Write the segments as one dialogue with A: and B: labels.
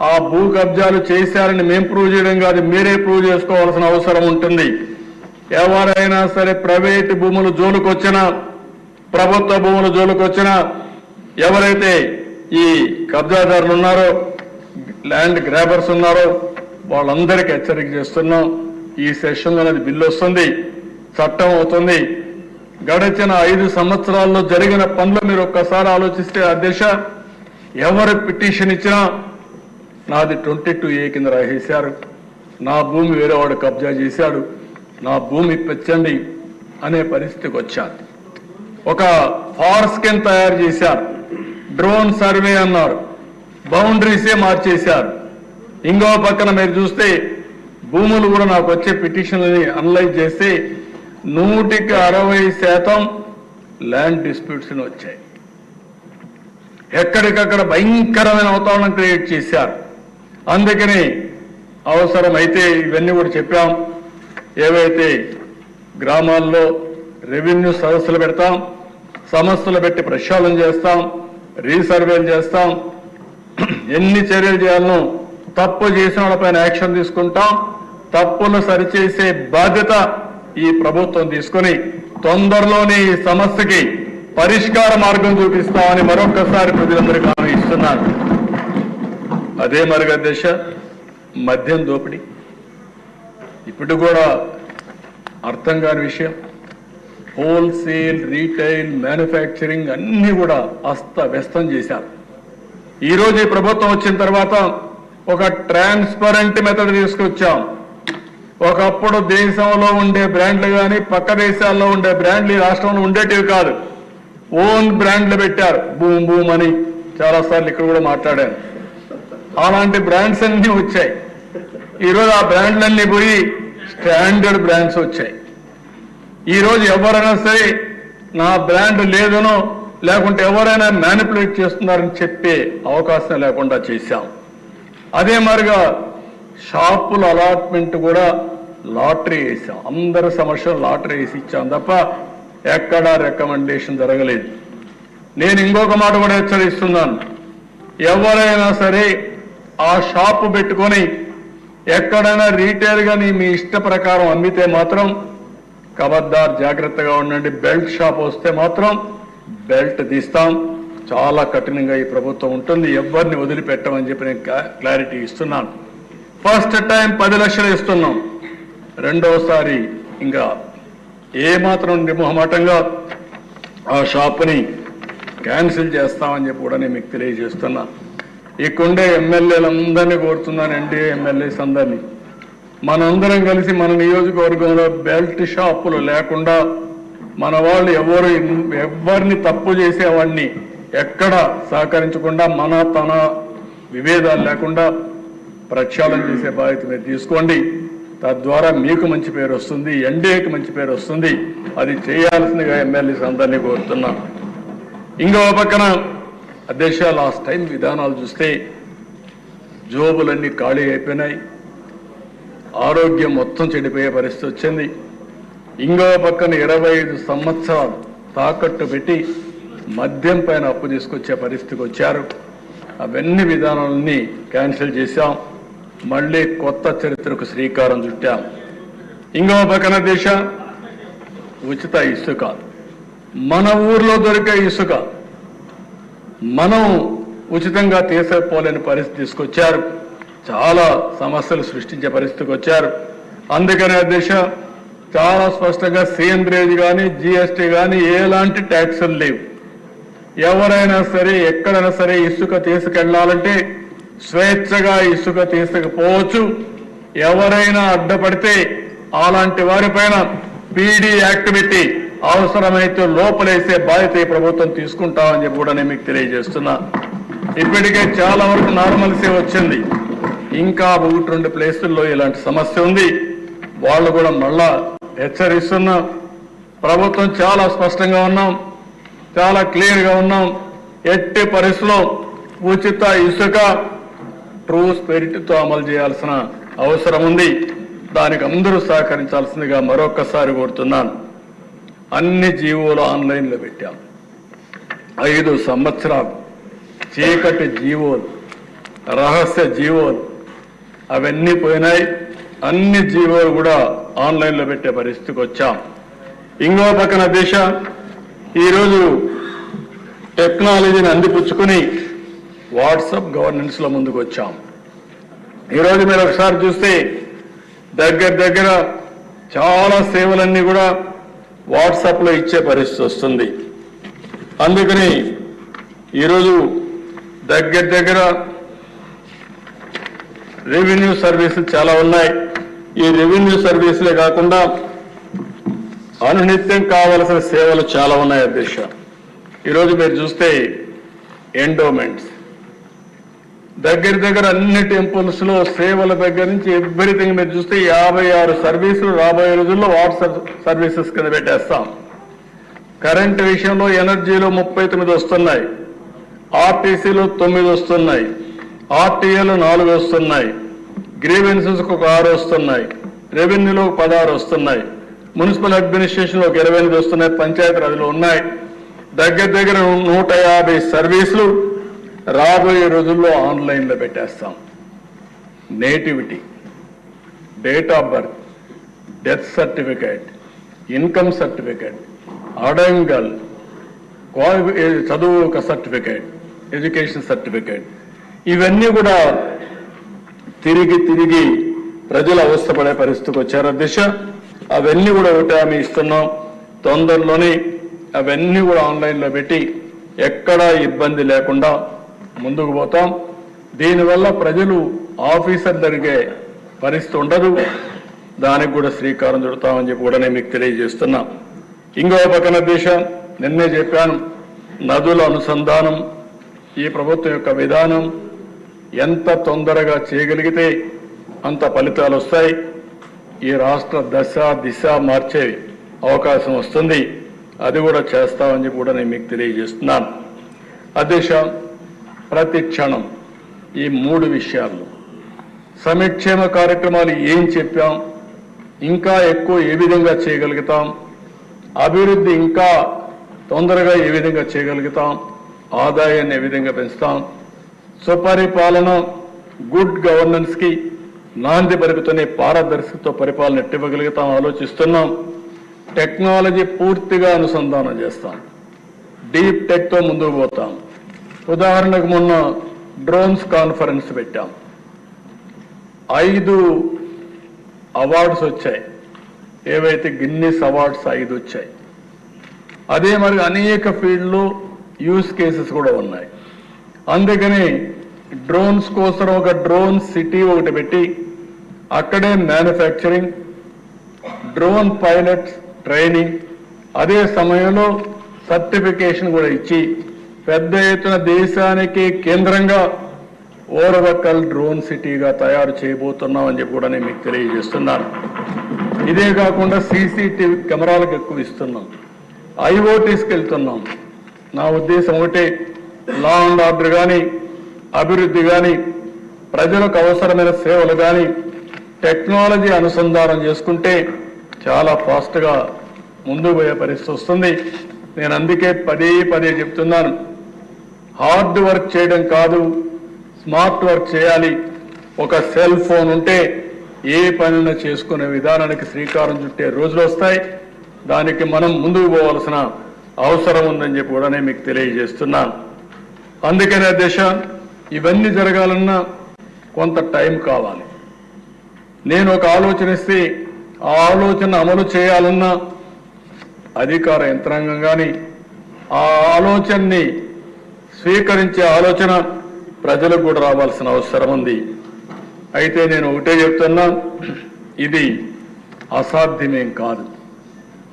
A: ఆ భూ కబ్జాలు చేశారని మేము ప్రూవ్ చేయడం కాదు, మీరే ప్రూవ్ చేసుకోవాల్సిన అవసరం ఉంటుంది. ఎవరైనా సరే ప్రైవేటు భూములు జోలుకొచ్చినా, ప్రభుత్వ భూములు జోలుకొచ్చినా, ఎవరైతే ఈ కబ్జాదారులు ఉన్నారో, ల్యాండ్ గ్రాబర్స్ ఉన్నారో వాళ్ళందరికీ హెచ్చరిక చేస్తున్నాం. ఈ సెషన్లో అనేది బిల్లు వస్తుంది, చట్టం అవుతుంది. గడిచిన 5 సంవత్సరాల్లో జరిగిన పనులు మీరు ఒక్కసారి ఆలోచిస్తే అధ్యక్ష, ఎవరు పిటిషన్ ఇచ్చినా నాది 22A కింద రాసేశారు, నా భూమి వేరేవాడు కబ్జా చేశాడు, నా భూమి పెంచండి అనే పరిస్థితికి వచ్చారు. ఒక ఫార్ స్కెన్ తయారు చేశారు, డ్రోన్ సర్వే అన్నారు, బౌండరీసే మార్చేశారు. ఇంకో పక్కన మీరు చూస్తే భూములు కూడా నాకు వచ్చే పిటిషన్లని అనలైజ్ చేస్తే 160% ల్యాండ్ డిస్ప్యూట్స్ వచ్చాయి. ఎక్కడికక్కడ భయంకరమైన వాతావరణం క్రియేట్ చేశారు. అందుకని అవసరమైతే ఇవన్నీ కూడా చెప్పాం. ఏవైతే గ్రామాల్లో రెవెన్యూ సదస్సులు పెడతాం, సమస్యలు పెట్టి ప్రక్షాళన చేస్తాం, రీసర్వేలు చేస్తాం, ఎన్ని చర్యలు చేయాలనో తప్పు చేసిన వాళ్ళపైన యాక్షన్ తీసుకుంటాం. తప్పులు సరిచేసే బాధ్యత ఈ ప్రభుత్వం తీసుకొని తొందరలోనే ఈ సమస్యకి పరిష్కార మార్గం చూపిస్తామని మరొకసారి ప్రజలందరికీ హామీ ఇస్తున్నారు. అదే మరిగా దేశ మద్యం దోపిడీ ఇప్పుడు కూడా అర్థం కాని విషయం. హోల్సేల్, రీటైల్, మ్యానుఫ్యాక్చరింగ్ అన్ని కూడా అస్తవ్యస్తం చేశారు. ఈరోజు ఈ ప్రభుత్వం వచ్చిన తర్వాత ఒక ట్రాన్స్పరెంట్ మెథడ్ తీసుకొచ్చాం. ఒకప్పుడు దేశంలో ఉండే బ్రాండ్లు కానీ పక్క దేశాల్లో ఉండే బ్రాండ్లు ఈ రాష్ట్రంలో ఉండేటివి కాదు, ఓన్ బ్రాండ్లు పెట్టారు. బూమ్ బూమ్ అని చాలాసార్లు ఇక్కడ కూడా మాట్లాడాను. అలాంటి బ్రాండ్స్ అన్నీ వచ్చాయి. ఈరోజు ఆ బ్రాండ్లన్నీ పోయి స్టాండర్డ్ బ్రాండ్స్ వచ్చాయి. ఈరోజు ఎవరైనా సరే నా బ్రాండ్ లేదనో లేకుంటే ఎవరైనా మ్యానిపులేట్ చేస్తున్నారని చెప్పే అవకాశం లేకుండా చేశాం. అదే మరిగా షాపుల అలాట్మెంట్ కూడా లాటరీ వేసాం. అందరి సమస్యలు లాటరీ వేసి ఇచ్చాం తప్ప ఎక్కడా రికమెండేషన్ జరగలేదు. నేను ఇంకొక మాట కూడా హెచ్చరిస్తున్నాను, ఎవరైనా సరే ఆ షాపు పెట్టుకొని ఎక్కడైనా రీటైల్ గాని మీ ఇష్ట ప్రకారం అమ్మితే మాత్రం కబద్దార్ జాగ్రత్తగా ఉండండి. బెల్ట్ షాప్ వస్తే మాత్రం బెల్ట్ తీస్తాం. చాలా కఠినంగా ఈ ప్రభుత్వం ఉంటుంది, ఎవరిని వదిలిపెట్టమని చెప్పి నేను క్లారిటీ ఇస్తున్నాను. ఫస్ట్ టైం 10 లక్షలు ఇస్తున్నాం, రెండోసారి ఇంకా ఏమాత్రం నిర్మోహమాటంగా ఆ షాప్ని క్యాన్సిల్ చేస్తామని చెప్పి కూడా నేను మీకు తెలియజేస్తున్నా. ఇక్కడే ఎమ్మెల్యేలందరినీ కోరుతున్నాను, ఎన్డీఏ ఎమ్మెల్యేస్ అందరినీ, మనందరం కలిసి మన నియోజకవర్గంలో బెల్ట్ షాపులు లేకుండా మన వాళ్ళు ఎవరిని తప్పు చేసేవాడిని ఎక్కడ సహకరించకుండా మన తన విభేదాలు లేకుండా ప్రక్షాళన చేసే బాధ్యత మీరు తీసుకోండి. తద్వారా మీకు మంచి పేరు వస్తుంది, ఎన్డీఏకి మంచి పేరు వస్తుంది. అది చేయాల్సిందిగా ఎమ్మెల్యేస్ అందరినీ కోరుతున్నాం. ఇంకో పక్కన అధ్యక్ష, లాస్ట్ టైం విధానాలు చూస్తే జోబులన్నీ ఖాళీ అయిపోయినాయి, ఆరోగ్యం మొత్తం చెడిపోయే పరిస్థితి వచ్చింది. ఇంకో పక్కన 25 సంవత్సరాలు తాకట్టు పెట్టి మద్యం పైన అప్పు తీసుకొచ్చే పరిస్థితికి వచ్చారు. అవన్నీ విధానాలని క్యాన్సిల్ చేశాం, మళ్ళీ కొత్త చరిత్రకు శ్రీకారం చుట్టాం. ఇంకో పక్కన దేశ ఉచిత ఇసుక, మన ఊర్లో దొరికే ఇసుక మనం ఉచితంగా తీసుకోలేని పరిస్థితి తీసుకొచ్చారు. చాలా సమస్యలు సృష్టించే పరిస్థితికి వచ్చారు. అందుకనే అధ్యక్ష చాలా స్పష్టంగా సేంద్రేజ్ కానీ జిఎస్టీ కానీ ఎలాంటి ట్యాక్సులు లేవు. ఎవరైనా సరే ఎక్కడైనా సరే ఇసుక తీసుకెళ్లాలంటే స్వేచ్ఛగా ఇసుక తీసుకుపోవచ్చు. ఎవరైనా అడ్డపడితే అలాంటి వారిపైన పీడీ యాక్ట్ పెట్టి అవసరమైతే లోపలేసే బాధ్యత ఈ ప్రభుత్వం తీసుకుంటామని చెప్పి కూడా నేను మీకు తెలియజేస్తున్నా. ఇప్పటికే చాలా వరకు నార్మల్సీ వచ్చింది, ఇంకా 1-2 ప్లేసుల్లో ఇలాంటి సమస్య ఉంది. వాళ్ళు కూడా మళ్ళా హెచ్చరిస్తున్నాం. ప్రభుత్వం చాలా స్పష్టంగా ఉన్నాం, చాలా క్లియర్గా ఉన్నాం. ఎట్టి పరిస్థితుల్లో ఉచిత ఇసుక ట్రూ స్పిరిట్తో అమలు చేయాల్సిన అవసరం ఉంది. దానికి అందరూ సహకరించాల్సిందిగా మరొకసారి కోరుతున్నాను. అన్ని జీవోలు ఆన్లైన్లో పెట్టాం. 5 సంవత్సరాలు చీకటి జీవోలు రహస్య జీవోలు అవన్నీ పోయినాయి. అన్ని జీవోలు కూడా ఆన్లైన్లో పెట్టే పరిస్థితికి వచ్చాం. ఇంకో పక్కన దిశ ఈరోజు టెక్నాలజీని అందిపుచ్చుకుని వాట్సాప్ గవర్నెన్స్లో ముందుకు వచ్చాం. ఈరోజు మీరు ఒకసారి చూస్తే దగ్గర చాలా సేవలన్నీ కూడా వాట్సాప్లో ఇచ్చే పరిస్థితి వస్తుంది. అందుకని ఈరోజు దగ్గర రెవెన్యూ సర్వీసులు చాలా ఉన్నాయి. ఈ రెవెన్యూ సర్వీసులే కాకుండా అనునిత్యం కావలసిన సేవలు చాలా ఉన్నాయి అధ్యక్ష. ఈరోజు మీరు చూస్తే ఎండోమెంట్స్ దగ్గర అన్ని టెంపుల్స్ లో సేవల దగ్గర నుంచి ఎవ్రీథింగ్ మీరు చూస్తే 56 సర్వీసులు రాబోయే రోజుల్లో వాట్సాప్ సర్వీసెస్ కింద పెట్టేస్తాం. కరెంటు విషయంలో ఎనర్జీలో 39 వస్తున్నాయి, ఆర్టీసీలో 9 వస్తున్నాయి, ఆర్టీఏలో 4 వస్తున్నాయి, గ్రీవెన్సెస్ ఒక 6 వస్తున్నాయి, రెవెన్యూలో 16 వస్తున్నాయి, మున్సిపల్ అడ్మినిస్ట్రేషన్లో ఒక 28 వస్తున్నాయి, పంచాయతీరాజ్లో ఉన్నాయి. దగ్గర 150 సర్వీసులు రాబోయే రోజుల్లో ఆన్లైన్లో పెట్టేస్తాం. Nativity, date of birth, death certificate, income certificate, adangal, చదువు ఒక సర్టిఫికేట్, ఎడ్యుకేషన్ సర్టిఫికేట్, ఇవన్నీ కూడా తిరిగి ప్రజలు అవస్థపడే పరిస్థితికి వచ్చారు దిశ. అవన్నీ కూడా ఒకటి హామీ ఇస్తున్నాం, తొందరలోనే అవన్నీ కూడా ఆన్లైన్లో పెట్టి ఎక్కడా ఇబ్బంది లేకుండా ముందుకు పోతాం. దీనివల్ల ప్రజలు ఆఫీసర్ జరిగే పరిస్థితి ఉండదు. దానికి కూడా శ్రీకారం చుడతామని చెప్పి కూడా నేను మీకు తెలియజేస్తున్నా. ఇంకో పక్కన దిశ నిన్నే చెప్పాను, నదుల అనుసంధానం ఈ ప్రభుత్వం యొక్క విధానం. ఎంత తొందరగా చేయగలిగితే అంత ఫలితాలు వస్తాయి. ఈ రాష్ట్ర దశ దిశ మార్చే అవకాశం వస్తుంది. అది కూడా చేస్తామని చెప్పి కూడా నేను మీకు తెలియజేస్తున్నాను. అధ్యక్ష, ప్రతి క్షణం ఈ 3 విషయాల్లో సంక్షేమ కార్యక్రమాలు ఏం చెప్పాం, ఇంకా ఎక్కువ ఏ విధంగా చేయగలుగుతాం, అభివృద్ధి ఇంకా తొందరగా ఏ విధంగా చేయగలుగుతాం, ఆదాయాన్ని ఏ విధంగా పెంచుతాం, సుపరిపాలన గుడ్ గవర్నెన్స్కి నాంది పలుకుతూనే పారదర్శకతో పరిపాలన ఎట్టివ్వగలుగుతాం ఆలోచిస్తున్నాం. టెక్నాలజీ పూర్తిగా అనుసంధానం చేస్తాం, డీప్ టెక్తో ముందుకు పోతాం. ఉదాహరణకు మొన్న డ్రోన్స్ కాన్ఫరెన్స్ పెట్టాం, 5 అవార్డ్స్ వచ్చాయి. ఏవైతే గిన్నిస్ అవార్డ్స్ 5 వచ్చాయి. అదే మరి అనేక ఫీల్డ్లో యూస్ కేసెస్ కూడా ఉన్నాయి. అందుకని డ్రోన్స్ కోసం ఒక డ్రోన్ సిటీ ఒకటి పెట్టి అక్కడే మ్యానుఫ్యాక్చరింగ్, డ్రోన్ పైలట్స్ ట్రైనింగ్, అదే సమయంలో సర్టిఫికేషన్ కూడా ఇచ్చి పెద్ద ఎత్తున దేశానికి కేంద్రంగా ఓరవకల్ డ్రోన్ సిటీగా తయారు చేయబోతున్నాం అని చెప్పి కూడా నేను మీకు తెలియజేస్తున్నాను. ఇదే కాకుండా సీసీటీవీ కెమెరాలకు ఎక్కువ ఇస్తున్నాం, ఐఓటీస్కి వెళ్తున్నాం. నా ఉద్దేశం ఒకటే, లా అండ్ ఆర్డర్ కానీ, అభివృద్ధి కానీ, ప్రజలకు అవసరమైన సేవలు కానీ టెక్నాలజీ అనుసంధానం చేసుకుంటే చాలా ఫాస్ట్గా ముందుకు పోయే పరిస్థితి వస్తుంది. నేను అందుకే పదే చెప్తున్నాను, హార్డ్ వర్క్ చేయడం కాదు, స్మార్ట్ వర్క్ చేయాలి. ఒక సెల్ ఫోన్ ఉంటే ఏ పనిని చేసుకునే విధానానికి శ్రీకారం చుట్టే రోజులు వస్తాయి. దానికి మనం ముందుకు పోవాల్సిన అవసరం ఉందని చెప్పి కూడా నేను మీకు తెలియజేస్తున్నాను. అందుకనే దిశ ఇవన్నీ జరగాలన్నా కొంత టైం కావాలి. నేను ఒక ఆలోచన ఇస్తే ఆ ఆలోచన అమలు చేయాలన్నా అధికార యంత్రాంగం కానీ, ఆ ఆలోచనని స్వీకరించే ఆలోచన ప్రజలకు కూడా రావాల్సిన అవసరం ఉంది. అయితే నేను ఒకటే చెప్తున్నా, ఇది అసాధ్యమేం కాదు.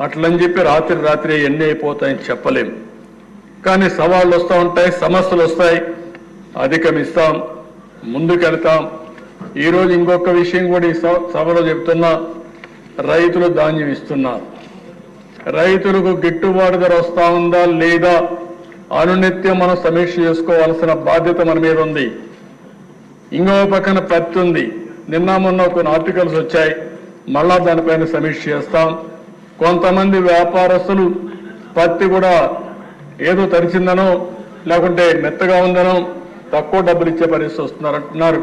A: అట్లని చెప్పి రాత్రి ఎన్ని అయిపోతాయని చెప్పలేం. కానీ సవాళ్ళు వస్తూ ఉంటాయి, సమస్యలు వస్తాయి, అధిగమిస్తాం, ముందుకెళ్తాం. ఈరోజు ఇంకొక విషయం కూడా ఈ సభలో చెప్తున్నా, రైతులు ధాన్యం ఇస్తున్నారు. రైతులకు గిట్టుబాటు ధర వస్తూ ఉందా లేదా అనునిత్యం మనం సమీక్ష చేసుకోవాల్సిన బాధ్యత మన మీద ఉంది. ఇంకో పక్కన పత్తి ఉంది. నిన్న మొన్న కొన్ని ఆర్టికల్స్ వచ్చాయి, మళ్ళా దానిపైన సమీక్ష చేస్తాం. కొంతమంది వ్యాపారస్తులు పత్తి కూడా ఏదో తరిచిందనో లేకుంటే మెత్తగా ఉందనో తక్కువ డబ్బులు ఇచ్చే పరిస్థితి వస్తున్నారు అంటున్నారు.